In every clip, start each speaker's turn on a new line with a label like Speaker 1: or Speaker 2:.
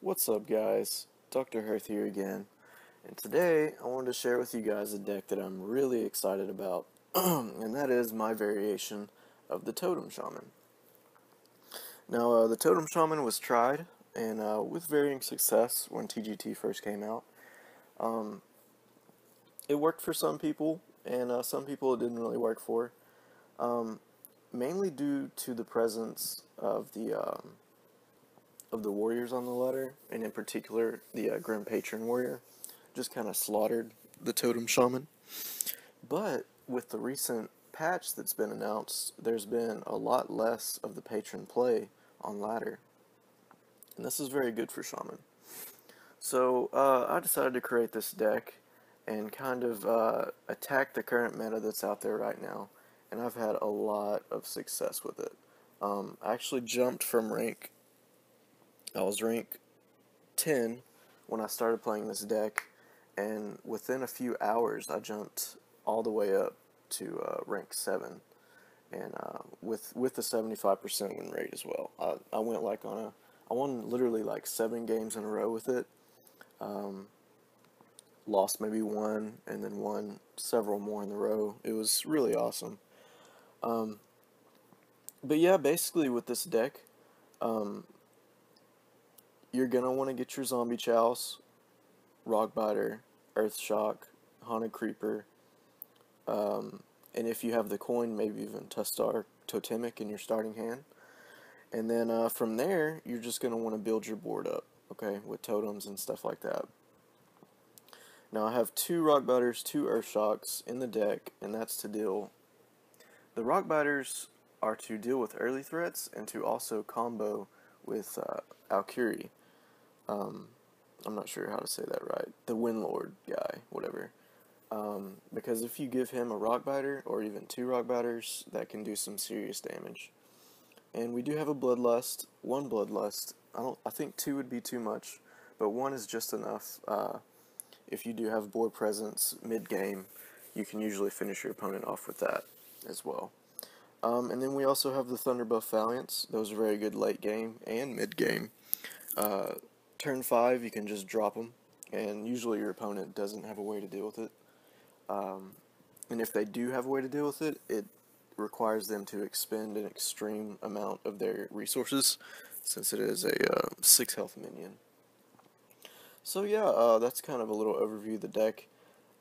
Speaker 1: What's up, guys? Dr. Hearth here again, and today I wanted to share with you guys a deck that I'm really excited about, and that is my variation of the Totem Shaman. Now, the Totem Shaman was tried, and with varying success when TGT first came out. It worked for some people, and some people it didn't really work for, mainly due to the presence of the warriors on the ladder, and in particular the Grim Patron warrior just kind of slaughtered the Totem Shaman. But with the recent patch that's been announced, there's been a lot less of the patron play on ladder, and this is very good for Shaman. So I decided to create this deck and kind of attack the current meta that's out there right now, and I've had a lot of success with it. I actually jumped from I was rank 10 when I started playing this deck, and within a few hours I jumped all the way up to rank 7, and with the 75% win rate as well. I went I won literally like 7 games in a row with it, lost maybe one, and then won several more in a row. It was really awesome. But yeah, basically with this deck, you're going to want to get your Zombie Chouse, Rockbiter, Earth Shock, Haunted Creeper, and if you have the coin, maybe even Tustar Totemic in your starting hand. And then from there, you're just going to want to build your board up, okay, with totems and stuff like that. Now I have 2 Rockbiters, 2 Earth Shocks in the deck, and that's to deal. The Rockbiters are to deal with early threats and to also combo with Alkuri. I'm not sure how to say that right. The Windlord guy, whatever. Because if you give him a Rockbiter, or even 2 Rockbiters, that can do some serious damage. And we do have a Bloodlust, 1 Bloodlust. I think 2 would be too much, but 1 is just enough. If you do have board presence mid-game, you can usually finish your opponent off with that as well. And then we also have the Thunderbuff Valiants. Those are very good late game and mid-game. Turn 5, you can just drop them, and usually your opponent doesn't have a way to deal with it. And if they do have a way to deal with it, it requires them to expend an extreme amount of their resources, since it is a 6 health minion. So yeah, that's kind of a little overview of the deck.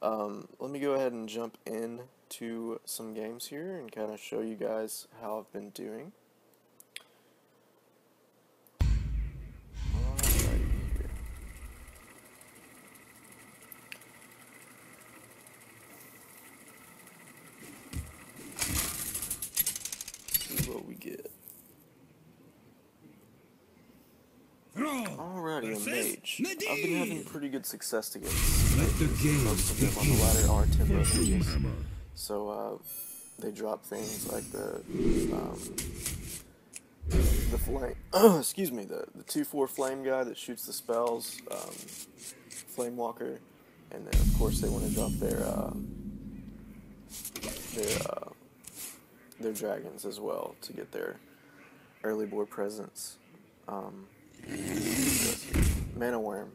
Speaker 1: Let me go ahead and jump into some games here and kind of show you guys how I've been doing. What we get. Alrighty, a mage. I've been having pretty good success against most of them on the ladder are tempo mages. So they drop things like the flame excuse me, the 2/4 flame guy that shoots the spells, Flame Walker, and then of course they want to drop their dragons as well to get their early board presence. Mana Worm,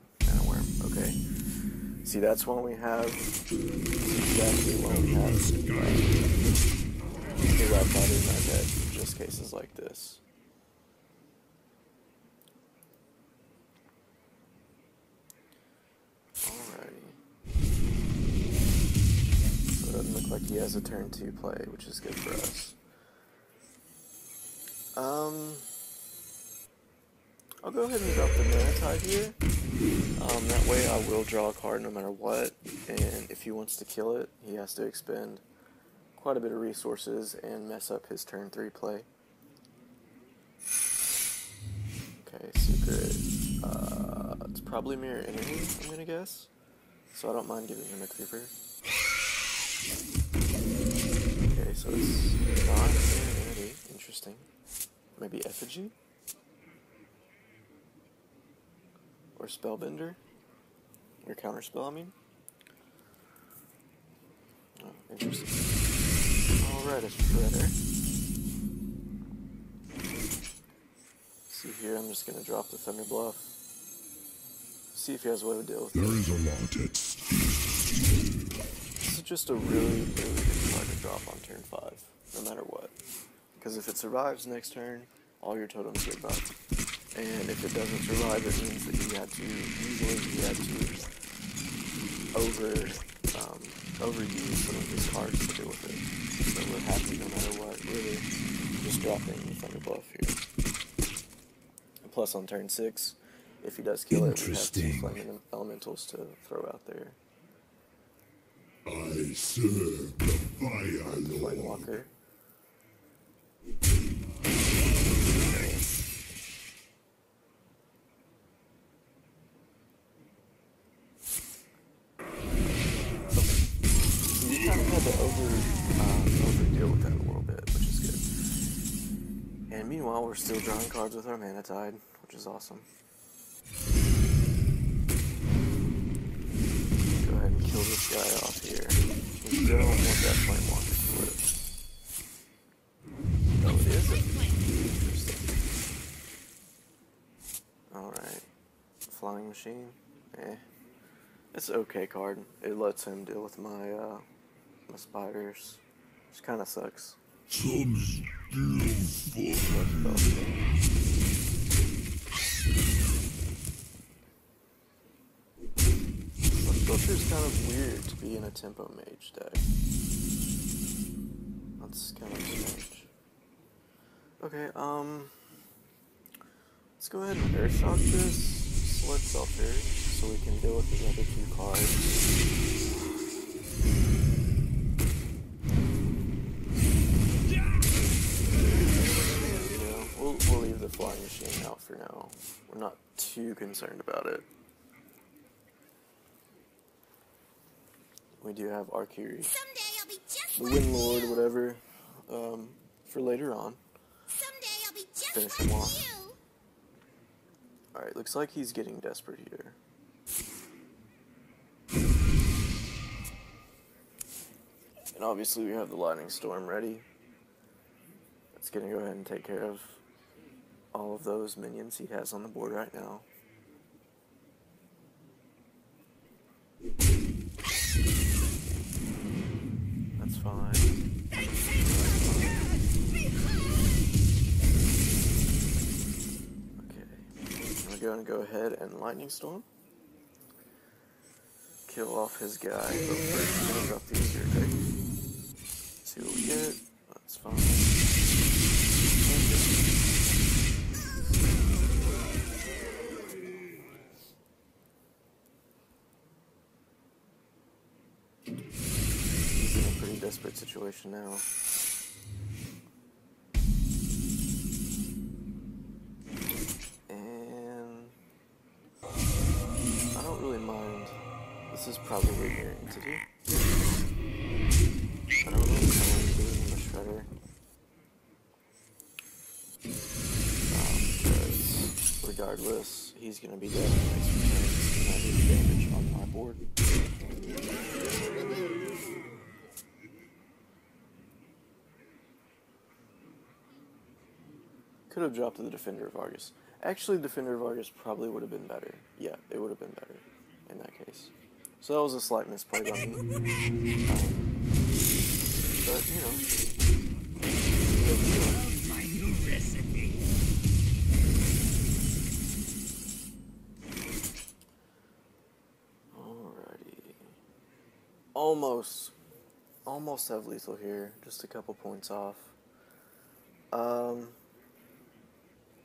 Speaker 1: okay. See, that's when we have, exactly when we have the Rockbiter in our deck, for just cases like this. Alrighty. So it doesn't look like he has a turn 2 play, which is good for us. I'll go ahead and drop the Manatide here. That way I will draw a card no matter what, and if he wants to kill it, he has to expend quite a bit of resources and mess up his turn 3 play. Okay, secret. It's probably Mirror Enemy, I'm gonna guess. So I don't mind giving him a Creeper. Okay, so it's not Mirror Enemy. Interesting. Maybe Effigy? Or Spellbender? Or Counterspell, I mean? Oh, interesting. Alright, a Shredder. See here, I'm just going to drop the Thunder Bluff. See if he has a way to deal with
Speaker 2: There
Speaker 1: it.
Speaker 2: is a lot at stake.
Speaker 1: This is just a really, really good card to drop on turn 5, no matter what. Because if it survives next turn, all your totems get buffed. And if it doesn't survive, it means that he had to, usually he had to overuse some of his cards to deal with it. So we're happy no matter what, really, just dropping the Thunder Buff here. And plus on turn 6, if he does kill it, we have 2 Flaming Elementals to throw out there.
Speaker 2: I serve the Fire
Speaker 1: Flame
Speaker 2: Lord.
Speaker 1: Walker. You kind of had to overdeal with that a little bit, which is good. And meanwhile, we're still drawing cards with our Mana Tide, which is awesome. Go ahead and kill this guy off here. We don't want that Flame Walker to live. Oh, it is? Interesting. Alright. Flying Machine. It's an okay card. It lets him deal with my my spiders. Which kind of sucks.
Speaker 2: Some still
Speaker 1: Butcher's kind of weird to be in a tempo mage deck. That's kind of strange. Okay, let's go ahead and Airshock this Sled Shelter so we can deal with the other 2 cards. You know, we'll leave the Flying Machine out for now. We're not too concerned about it. We do have Arcuri, the Wind Lord, whatever, for later on. Finish him off. Alright, looks like he's getting desperate here. And obviously we have the Lightning Storm ready. It's gonna go ahead and take care of all of those minions he has on the board right now. That's fine. Okay, we're going to go ahead and Lightning Storm. Kill off his guy, but first we're going to drop these here, okay? See what we get. That's fine. He's in a pretty desperate situation now. And I don't really mind. This is probably your entity. I don't really mind doing the Shredder. Because regardless, he's going to be dead in the next few turns, and I do damage on my board. Could have dropped the Defender of Argus. Actually, Defender of Argus probably would have been better. Yeah, it would have been better in that case. So that was a slight misplay by me. But, you know.
Speaker 3: My new recipe.
Speaker 1: Alrighty. Almost have lethal here. Just a couple points off.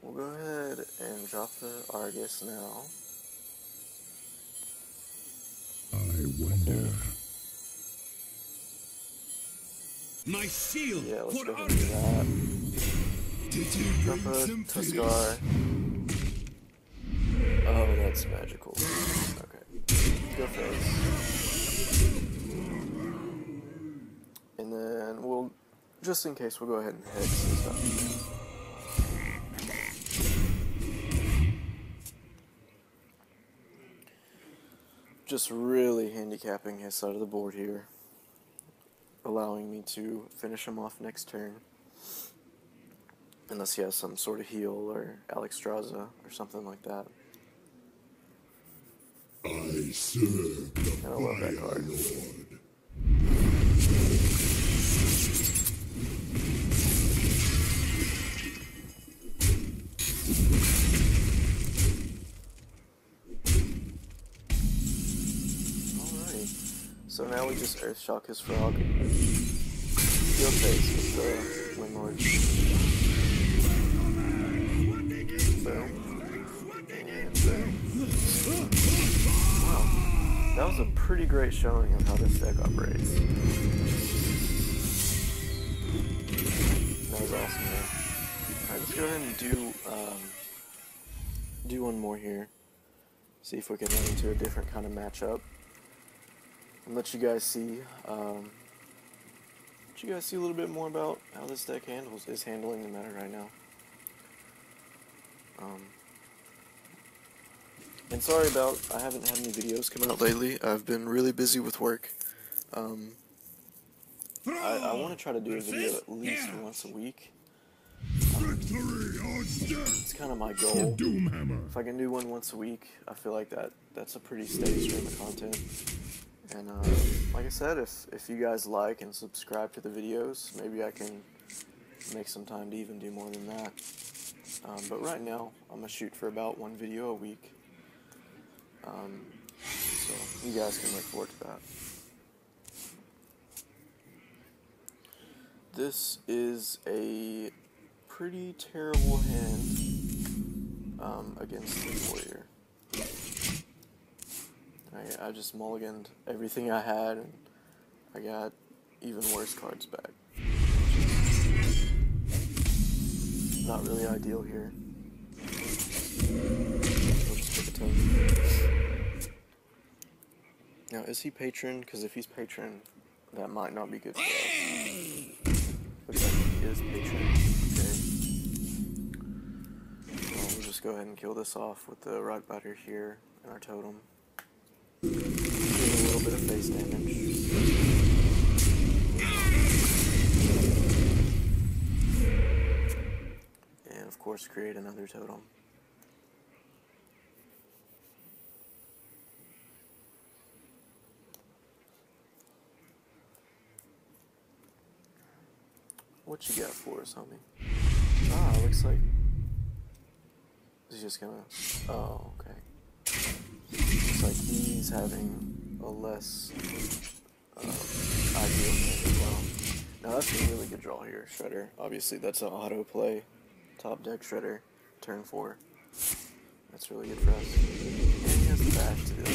Speaker 1: We'll go ahead and drop the Argus now.
Speaker 2: I wonder.
Speaker 3: My shield.
Speaker 1: Yeah, let's
Speaker 3: for
Speaker 1: go ahead and do that.
Speaker 2: Did you
Speaker 1: Drop
Speaker 2: bring
Speaker 1: a
Speaker 2: some
Speaker 1: Tuskar. Oh, that's magical. Okay. Go face. And then we'll, just in case, we'll go ahead and hex and stuff. Just really handicapping his side of the board here, allowing me to finish him off next turn. Unless he has some sort of heal or Alexstrasza or something like that.
Speaker 2: I serve the
Speaker 1: And I love that
Speaker 2: Fire
Speaker 1: card.
Speaker 2: Lord.
Speaker 1: Alrighty. So now we just Earthshock his frog. Steel face with the Windlord. Boom. And boom. Wow. That was a pretty great showing of how this deck operates. That was awesome, man. Alright, let's go ahead and do one more here. See if we can run into a different kind of matchup. And let you guys see a little bit more about how this deck is handling the meta right now. And sorry about I haven't had any videos come out lately. I've been really busy with work. I want to try to do a video at least once a week. It's kind of my goal. If I can do one once a week, I feel like that's a pretty steady stream of content. And like I said, if you guys like and subscribe to the videos, maybe I can make some time to even do more than that. But right now, I'm going to shoot for about one video a week. So you guys can look forward to that. This is a pretty terrible hand against the warrior. I just mulliganed everything I had, and I got even worse cards back. Not really ideal here. We'll just pick a totem. Now, is he patron? Because if he's patron, that might not be good for us. Looks like he is patron. Okay. Well, we'll just go ahead and kill this off with the rock biter here and our totem. Doing a little bit of face damage. And of course create another totem. What you got for us, homie? Ah, looks like he's just gonna... Oh, okay. Looks like he's having a less ideal hand as well. Now that's a really good draw here, Shredder. Obviously that's an auto play, top deck Shredder, turn 4. That's really good for us. And he has the bash to do it.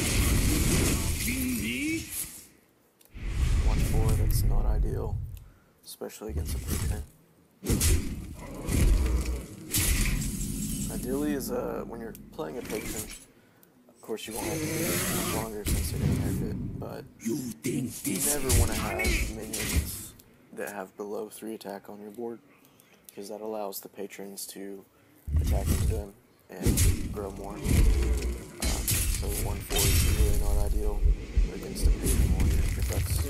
Speaker 1: 1-4, that's not ideal, especially against a patron. Ideally is when you're playing a patron, of course you won't have to do it longer since they're gonna nerf it, but you never want to have minions that have below 3 attack on your board, because that allows the patrons to attack into them and grow more. So 1-4 is really not ideal against a patron warrior, if that's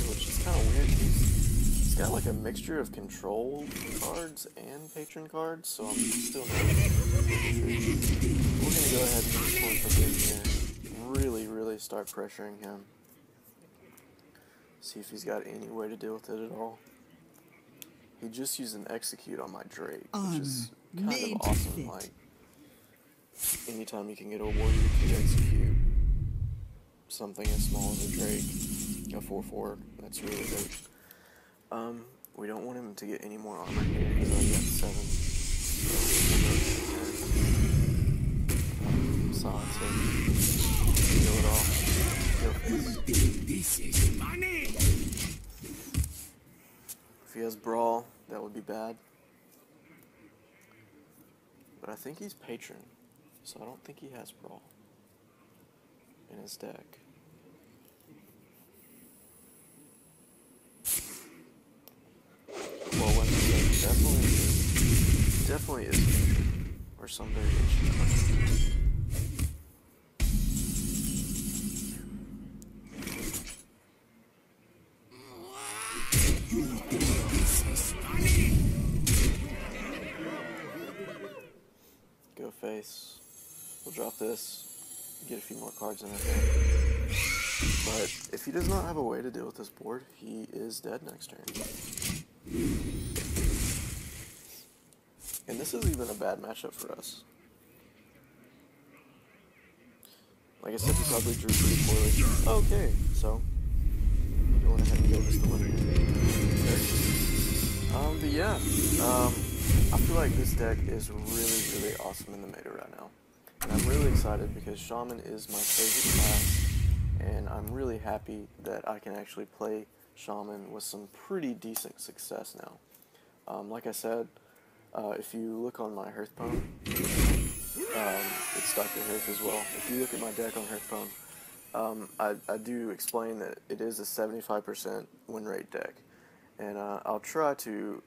Speaker 1: which is kind of weird. He's got like a mixture of control cards and patron cards, so I'm still not sure. We're gonna go ahead and just pull something here. Really start pressuring him. See if he's got any way to deal with it at all. He just used an execute on my Drake, which is kind of awesome. Like, anytime you can get a warrior to execute something as small as a Drake, a 4/4, that's really good. We don't want him to get any more armor here. He's already got 7. Solid, so kill it all.
Speaker 3: This is money.
Speaker 1: If he has Brawl, that would be bad. But I think he's Patron, so I don't think he has Brawl in his deck. Well, Wednesday definitely is Patron, or some variation of it. Go face. We'll drop this. get a few more cards in his hand. But if he does not have a way to deal with this board, he is dead next turn. And this is even a bad matchup for us. Like I said, he probably drew pretty poorly. Okay, so he went ahead and gave us the win. But yeah, I feel like this deck is really awesome in the meta right now. And I'm really excited because Shaman is my favorite class, and I'm really happy that I can actually play Shaman with some pretty decent success now. Like I said, if you look on my Hearth poem, it's Dr. Hearth as well. If you look at my deck on Hearth poem, I do explain that it is a 75% win rate deck. And I'll try to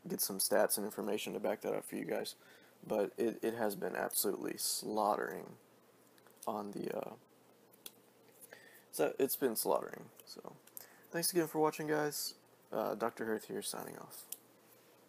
Speaker 1: get some stats and information to back that up for you guys. But it has been absolutely slaughtering on the... so it's been slaughtering. So thanks again for watching, guys. Dr. Hearth here, signing off.